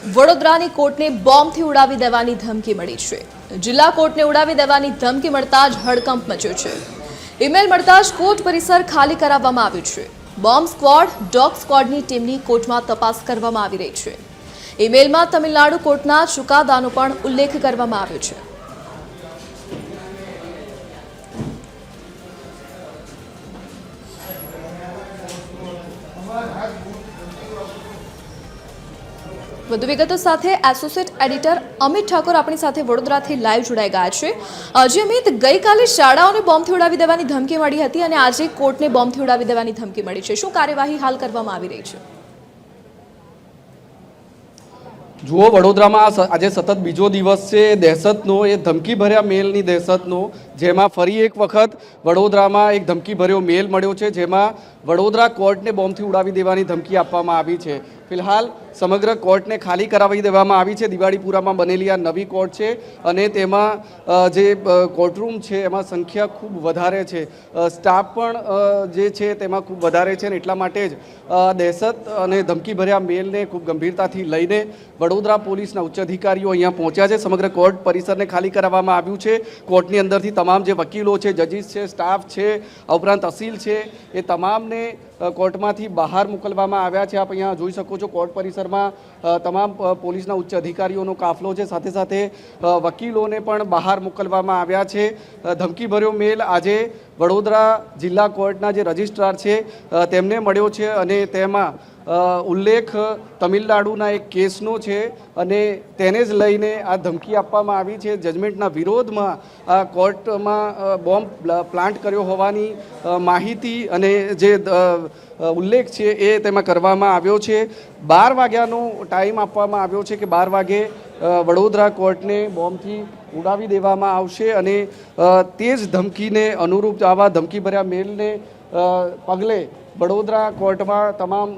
વડોદરાની કોર્ટને બોમ્બથી ઉડાવી દેવાની ધમકી મળી છે। જિલ્લા કોર્ટને ઉડાવી દેવાની ધમકી મળતા જ હડકંપ મચ્યો છે। ઈમેલ મળતા જ કોર્ટ પરિસર ખાલી કરાવવામાં આવ્યું છે। બોમ્બ સ્ક્વોડ, ડોગ સ્ક્વોડની ટીમની કોર્ટમાં તપાસ કરવામાં આવી રહી છે। ઈમેલમાં તમિલનાડુ કોર્ટના ચુકાદાનો પણ ઉલ્લેખ કરવામાં આવ્યો છે। વધુ વિગતો સાથે એસોસિએટ એડિટર અમિત ઠાકોર આપણી સાથે વડોદરાથી લાઈવ જોડાઈ ગયા છે। જી અમિત, ગઈકાલે શાળાઓને બોમ્બથી ઉડાવી દેવાની ધમકી મળી હતી અને આજે કોર્ટને બોમ્બથી ઉડાવી દેવાની ધમકી મળી છે। શું કાર્યવાહી હાલ કરવામાં આવી રહી છે? જુઓ, વડોદરામાં આજે સતત બીજો દિવસ છે દહેશતનો, એ ધમકીભર્યા મેલની દહેશતનો, જેમાં ફરી એક વખત વડોદરામાં એક ધમકીભર્યો મેલ મળ્યો છે, જેમાં વડોદરા કોર્ટને બોમ્બથી ઉડાવી દેવાની ધમકી આપવામાં આવી છે। ફિલહાલ સમગ્ર કોર્ટને ખાલી કરાવી દેવામાં આવી છે। દિવાળીપુરામાં બનેલી આ નવી કોર્ટ છે અને તેમાં જે કોર્ટરૂમ છે એમાં સંખ્યા ખૂબ વધારે છે, સ્ટાફ પણ જે છે તેમાં ખૂબ વધારે છે અને એટલા માટે જ દહેશત અને ધમકીભર્યા મેલને ખૂબ ગંભીરતાથી લઈને વડોદરા પોલીસના ઉચ્ચ અધિકારીઓ અહીંયા પહોંચ્યા છે। સમગ્ર કોર્ટ પરિસરને ખાલી કરાવવામાં આવ્યું છે। કોર્ટની અંદરથી તમામ જે વકીલો છે, જજીસ છે, સ્ટાફ છે, ઉપરાંત અસીલ છે, એ તમામને કોર્ટમાંથી બહાર મોકલવામાં આવ્યા છે। આપ અહીંયા જોઈ શકો છો કોર્ટ પરિસરમાં તમામ પોલીસના ઉચ્ચ અધિકારીઓનો કાફલો છે, સાથે સાથે વકીલોને પણ બહાર મોકલવામાં આવ્યા છે। ધમકીભર્યો મેલ આજે વડોદરા જિલ્લા કોર્ટના જે રજિસ્ટ્રાર છે તેમને મળ્યો છે અને તેમાં ઉલ્લેખ તમિલનાડુના એક કેસનો છે અને તેને જ લઈને આ ધમકી આપવામાં આવી છે। જજમેન્ટના વિરોધમાં આ કોર્ટમાં બોમ્બ પ્લાન્ટ કર્યો હોવાની માહિતી અને જે ઉલ્લેખ છે એ તેમાં કરવામાં આવ્યો છે। 12 વાગ્યાનો ટાઈમ આપવામાં આવ્યો છે કે 12 વાગે વડોદરા કોર્ટને બોમ્બથી ઉડાવી દેવામાં આવશે અને તે જ ધમકીને અનુરૂપ આવા ધમકીભર્યા મેલને પગલે વડોદરા કોર્ટમાં તમામ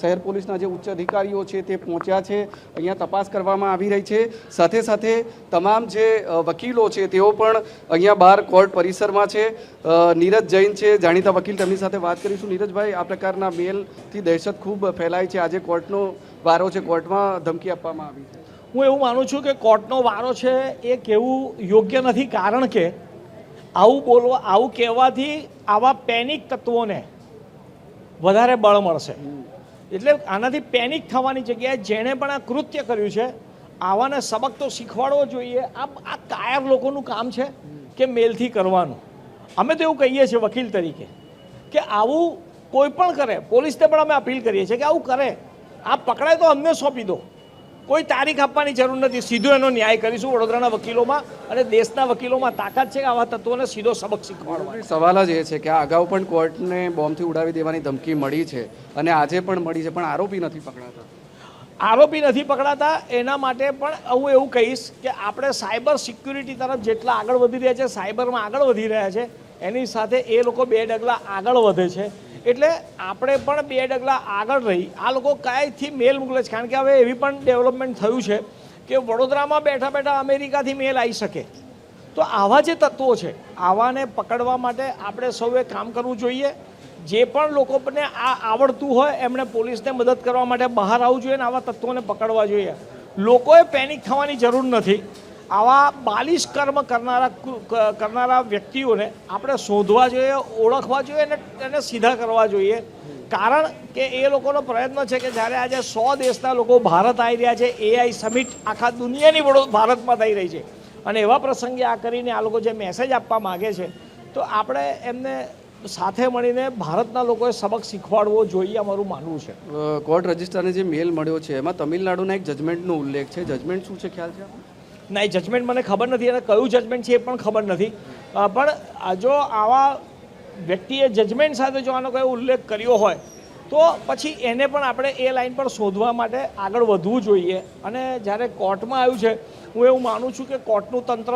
શહેર પોલીસના જે ઉચ્ચ અધિકારીઓ છે તે પહોંચ્યા છે। અહીંયા તપાસ કરવામાં આવી રહી છે। સાથે સાથે તમામ જે વકીલો છે તેઓ પણ અહીંયા બહાર કોર્ટ પરિસરમાં છે। નીરજ જૈન છે જાણીતા વકીલ, તેમની સાથે વાત કરીશું। નીરજભાઈ, આ પ્રકારના મેલથી દહેશત ખૂબ ફેલાય છે, આજે કોર્ટનો વારો છે, કોર્ટમાં ધમકી આપવામાં આવી છે। હું એવું માનું છું કે કોર્ટનો વારો છે એ કહેવું યોગ્ય નથી, કારણ કે આવું કહેવાથી આવા પેનિક તત્વોને વધારે બળ મળશે। એટલે આનાથી પેનિક થવાની જગ્યાએ જેણે પણ આ કૃત્ય કર્યું છે આવાને સબક તો શીખવાડવો જોઈએ। આ કાયર લોકોનું કામ છે કે મેલથી કરવાનું। અમે તો એવું કહીએ છીએ વકીલ તરીકે કે આવું કોઈ પણ કરે, પોલીસને પણ અમે અપીલ કરીએ છીએ કે આવું કરે, આ પકડાય તો અમને સોંપી દો, કોઈ તારીખ આપવાની જરૂર નથી, સીધો એનો ન્યાય કરીશું। વડોદરાના વકીલોમાં અને દેશના વકીલોમાં તાકાત છે કે આવા તત્વોને સીધો સબક શીખવાડવાનો। સવાલ જ એ છે કે આ અગાઉ પણ કોર્ટને બોમ્બથી ઉડાવી દેવાની ધમકી મળી છે અને આજે પણ મળી છે, પણ આરોપી નથી પકડાતા। આરોપી નથી પકડાતા એના માટે પણ હું એવું કહીશ કે આપણે સાયબર સિક્યુરિટી તરફ જેટલા આગળ વધી રહ્યા છે, સાયબરમાં આગળ વધી રહ્યા છે, એની સાથે એ લોકો 2 ડગલા આગળ વધે છે। એટલે આપણે પણ 2 ડગલા આગળ રહી આ લોકો કાંઈથી મેલ મોકલે છે, કારણ કે હવે એવી પણ ડેવલપમેન્ટ થયું છે કે વડોદરામાં બેઠા બેઠા અમેરિકાથી મેલ આવી શકે। તો આવા જે તત્વો છે આવાને પકડવા માટે આપણે સૌએ કામ કરવું જોઈએ। જે પણ લોકોને આ આવડતું હોય એમણે પોલીસને મદદ કરવા માટે બહાર આવવું જોઈએ અને આવા તત્વોને પકડવા જોઈએ। લોકોએ પેનિક થવાની જરૂર નથી। આવા બાલિશ કર્મ કરનારા વ્યક્તિઓને આપણે શોધવા જોઈએ, ઓળખવા જોઈએ અને એને સીધા કરવા જોઈએ। કારણ કે એ લોકોનો પ્રયત્ન છે કે જ્યારે આજે 100 દેશના લોકો ભારત આવી રહ્યા છે, AI સમિટ આખા દુનિયાની ભારતમાં થઈ રહી છે અને એવા પ્રસંગે આ કરીને આ લોકો જે મેસેજ આપવા માગે છે તો આપણે એમને સાથે મળીને ભારતના લોકોએ સબક શીખવાડવો જોઈએ, અમારું માનવું છે। કોર્ટ રજિસ્ટ્રારને જે મેલ મળ્યો છે એમાં તમિલનાડુના એક જજમેન્ટનો ઉલ્લેખ છે, જજમેન્ટ શું છે ખ્યાલ છે? ના, એ જજમેન્ટ મને ખબર નથી અને કયું જજમેન્ટ છે એ પણ ખબર નથી, પણ જો આવા વ્યક્તિએ જજમેન્ટ સાથે જો આનો કોઈ ઉલ્લેખ કર્યો હોય તો પછી એને પણ આપણે એ લાઈન પર શોધવા માટે આગળ વધવું જોઈએ। અને જ્યારે કોર્ટમાં આવ્યું છે, હું એવું માનું છું કે કોર્ટનું તંત્ર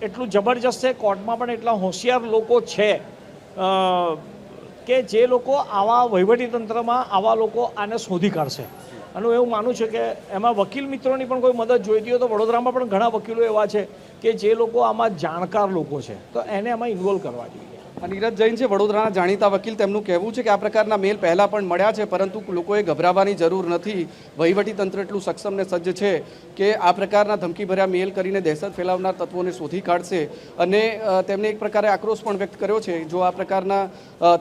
એટલું જબરજસ્ત છે, કોર્ટમાં પણ એટલા હોશિયાર લોકો છે કે જે લોકો આવા વહીવટીતંત્રમાં આવા લોકો આને શોધી કાઢશે। અને હું એવું માનું છું કે એમાં વકીલ મિત્રોની પણ કોઈ મદદ જોઈતી હોય તો વડોદરામાં પણ ઘણા વકીલો એવા છે કે જે લોકો આમાં જાણકાર લોકો છે, તો એને એમાં ઇન્વોલ્વ કરવા જોઈએ। નીરજ જૈન છે વડોદરાના જાણીતા વકીલ, તેમનું કહેવું છે કે આ પ્રકારના મેલ પહેલાં પણ મળ્યા છે, પરંતુ લોકોએ ગભરાવાની જરૂર નથી. વહીવટીતંત્ર એટલું સક્ષમ ને સજ્જ છે કે આ પ્રકારના ધમકીભર્યા મેલ કરીને દહેશત ફેલાવનાર તત્વોને શોધી કાઢશે. અને તેમને એક પ્રકારે આક્રોશ પણ વ્યક્ત કર્યો છે, જો આ પ્રકારના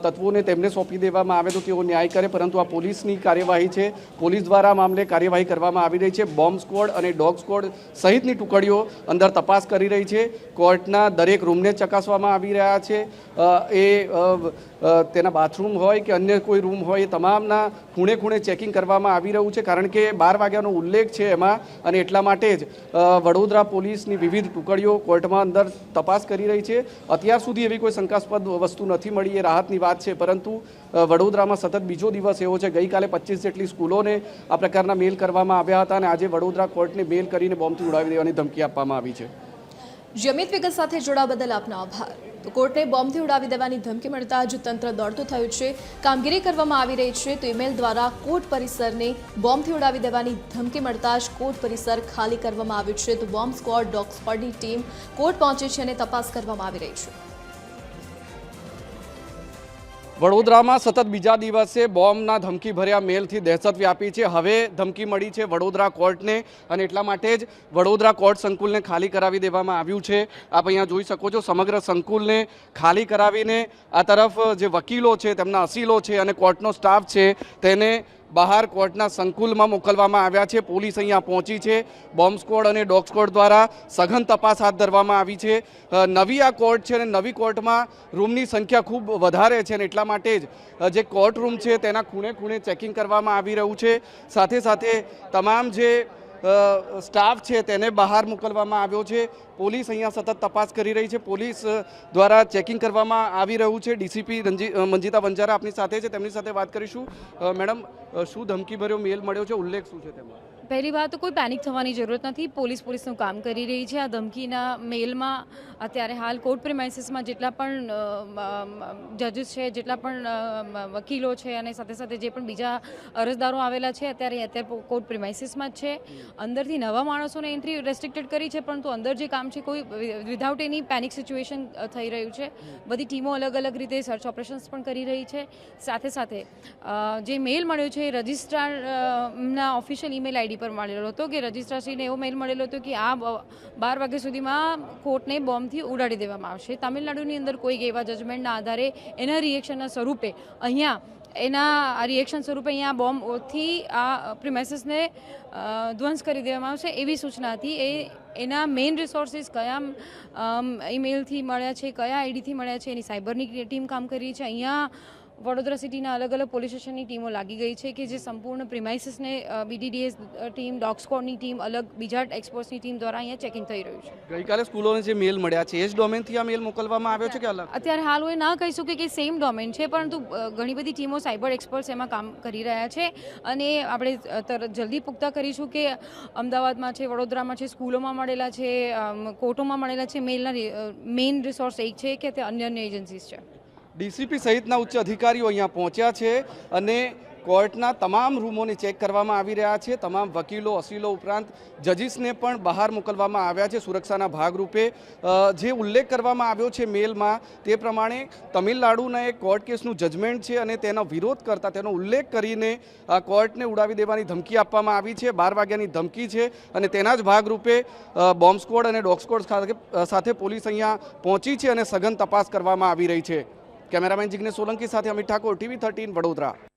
તત્વોને તેમને સોંપી દેવામાં આવે તો તેઓ ન્યાય કરે, પરંતુ આ પોલીસની કાર્યવાહી છે. પોલીસ દ્વારા આ મામલે કાર્યવાહી કરવામાં આવી રહી છે. બોમ્બ સ્ક્વોડ અને ડોગ સ્ક્વોડ સહિતની ટુકડીઓ અંદર તપાસ કરી રહી છે. કોર્ટના દરેક રૂમને ચકાસવામાં આવી રહ્યા છે. તેના બાથરૂમ હોય કે અન્ય કોઈ રૂમ હોય, એ તમામના ખૂણે ખૂણે ચેકિંગ કરવામાં આવી રહ્યું છે, કારણ કે 12 વાગ્યાનો ઉલ્લેખ છે એમાં. અને એટલા માટે જ વડોદરા પોલીસની વિવિધ ટુકડીઓ કોર્ટમાં અંદર તપાસ કરી રહી છે. અત્યાર સુધી એવી કોઈ શંકાસ્પદ વસ્તુ નથી મળી, એ રાહતની વાત છે. પરંતુ વડોદરામાં સતત બીજો દિવસ એવો છે. ગઈકાલે 25 જેટલી સ્કૂલોને આ પ્રકારના મેલ કરવામાં આવ્યા હતા, અને આજે વડોદરા કોર્ટને મેલ કરીને બોમ્બથી ઉડાવી દેવાની ધમકી આપવામાં આવી છે. જમિત વિગત સાથે જોડાવા બદલ આપનો આભાર. તો કોર્ટને બોમ્બથી ઉડાવી દેવાની ધમકી મળતા જ તંત્ર દોડતું થયું છે. કામગીરી કરવામાં આવી રહી છે. તો ઈમેલ દ્વારા કોર્ટ પરિસરને બોમ્બથી ઉડાવી દેવાની ધમકી મળતા જ કોર્ટ પરિસર ખાલી કરવામાં આવ્યું છે. તો બોમ્બ સ્ક્વોડ, ડોગ સ્ક્વોડની ટીમ કોર્ટ પહોંચી છે અને તપાસ કરવામાં આવી રહી છે. વડોદરામાં સતત બીજા દિવસે બોમ્બના ધમકીભર્યા મેલથી દહેશત વ્યાપી છે. હવે ધમકી મળી છે વડોદરા કોર્ટને, અને એટલા માટે જ વડોદરા કોર્ટ સંકુલને ખાલી કરાવી દેવામાં આવ્યું છે. આપ અહીંયા જોઈ શકો છો, સમગ્ર સંકુલને ખાલી કરાવીને આ તરફ જે વકીલો છે, તેમના અસીલો છે અને કોર્ટનો સ્ટાફ છે, તેને બહાર કોર્ટના સંકુલમાં મોકલવામાં આવ્યા છે. પોલીસ અહીંયા પહોંચી છે. બોમ્બ સ્ક્વોડ અને ડોગ સ્ક્વોડ દ્વારા સઘન તપાસ હાથ ધરવામાં આવી છે. નવી આ કોર્ટ છે, અને નવી કોર્ટમાં રૂમની સંખ્યા ખૂબ વધારે છે, અને એટલા માટે જ જે કોર્ટ રૂમ છે તેના ખૂણે ખૂણે ચેકિંગ કરવામાં આવી રહ્યું છે. સાથે સાથે તમામ જે સ્ટાફ છે તેને બહાર મોકલવામાં આવ્યો છે. પોલીસ અહીંયા સતત તપાસ કરી રહી છે. પોલીસ દ્વારા ચેકિંગ કરવામાં આવી રહ્યું છે. ડીસીપી મંજીતા વંજારા આપની સાથે છે, તેમની સાથે વાત કરીશું. મેડમ, શું ધમકીભર્યો મેલ મળ્યો છે, ઉલ્લેખ શું છે તેમાં? પહેલી વાત તો કોઈ પેનિક થવાની જરૂરત નથી. પોલીસનું કામ કરી રહી છે. આ ધમકીના મેલમાં અત્યારે હાલ કોર્ટ પ્રિમાઇસીસમાં જેટલા પણ જજીસ છે, જેટલા પણ વકીલો છે, અને સાથે સાથે જે પણ બીજા અરજદારો આવેલા છે, અત્યારે કોર્ટ પ્રિમાઇસીસમાં જ છે. અંદરથી નવા માણસોને એન્ટ્રી રેસ્ટ્રિક્ટેડ કરી છે, પરંતુ અંદર જે કામ છે કોઈ વિધાઉટ એની પેનિક સિચ્યુએશન થઈ રહ્યું છે. બધી ટીમો અલગ અલગ રીતે સર્ચ ઓપરેશન્સ પણ કરી રહી છે. સાથે સાથે જે મેલ મળ્યો છે એ રજિસ્ટ્રારના ઓફિશિયલ ઈમેલ આઈડી પર મળેલો હતો, કે રજિસ્ટ્રારશ્રીને એવો મેલ મળેલો હતો કે આ 12 વાગ્યા સુધીમાં કોર્ટને બોમ્બથી ઉડાડી દેવામાં આવશે. તામિલનાડુની અંદર કોઈ એવા જજમેન્ટના આધારે એના રિએક્શનના સ્વરૂપે અહીંયા બોમ્બથી આ પ્રિમાઇસીસને ધ્વંસ કરી દેવામાં આવશે એવી સૂચના હતી. એના મેઇન રિસોર્સિસ કયા ઈમેલથી મળ્યા છે, કયા આઈડીથી મળ્યા છે, એની સાયબરની ટીમ કામ કરી રહી છે. અહીંયા વડોદરા સિટીના અલગ અલગ પોલીસ સ્ટેશનની ટીમો લાગી ગઈ છે, કે જે સંપૂર્ણ પ્રિમાઇસીસને BDDS ટીમ, ડોગ સ્ક્વોડની ટીમ, અલગ બીજા એક્સપર્ટ્સની ટીમ દ્વારા અહીંયા ચેકિંગ થઈ રહ્યું છે. ગઈકાલે સ્કૂલોને જે મેલ મળ્યા છે, એ જ ડોમેનથી આ મેલ મોકલવામાં આવ્યો છે કે અલગ? અત્યારે હાલ હું ના કહી શકું કે સેમ ડોમેન છે, પરંતુ ઘણી બધી ટીમો, સાયબર એક્સપર્ટ્સ એમાં કામ કરી રહ્યા છે. અને આપણે જલ્દી પુખ્તા કરીશું કે અમદાવાદમાં છે, વડોદરામાં છે, સ્કૂલોમાં મળેલા છે, કોર્ટોમાં મળેલા છે. મેલના મેઇન રિસોર્સ એક છે કે તે અન્ય એજન્સીસ છે. ડીસીપી સહિતના ઉચ્ચ અધિકારીઓ અહીંયા પહોંચ્યા છે, અને કોર્ટના તમામ રૂમોને ચેક કરવામાં આવી રહ્યા છે. તમામ વકીલો, અસીલો ઉપરાંત જજીસને પણ બહાર મોકલવામાં આવ્યા છે સુરક્ષાના ભાગરૂપે. જે ઉલ્લેખ કરવામાં આવ્યો છે મેલમાં, તે પ્રમાણે તમિલનાડુના એક કોર્ટ કેસનું જજમેન્ટ છે, અને તેનો વિરોધ કરતા તેનો ઉલ્લેખ કરીને આ કોર્ટને ઉડાવી દેવાની ધમકી આપવામાં આવી છે. 12 વાગ્યાની ધમકી છે, અને તેના જ ભાગરૂપે બોમ્બ સ્ક્વોડ અને ડોગ સ્ક્વોડ સાથે પોલીસ અહીંયા પહોંચી છે, અને સઘન તપાસ કરવામાં આવી રહી છે. કેમેરામેન જિગ્નેશ સોલંકી સાથે અમિત ઠાકોર, TV 13 વડોદરા.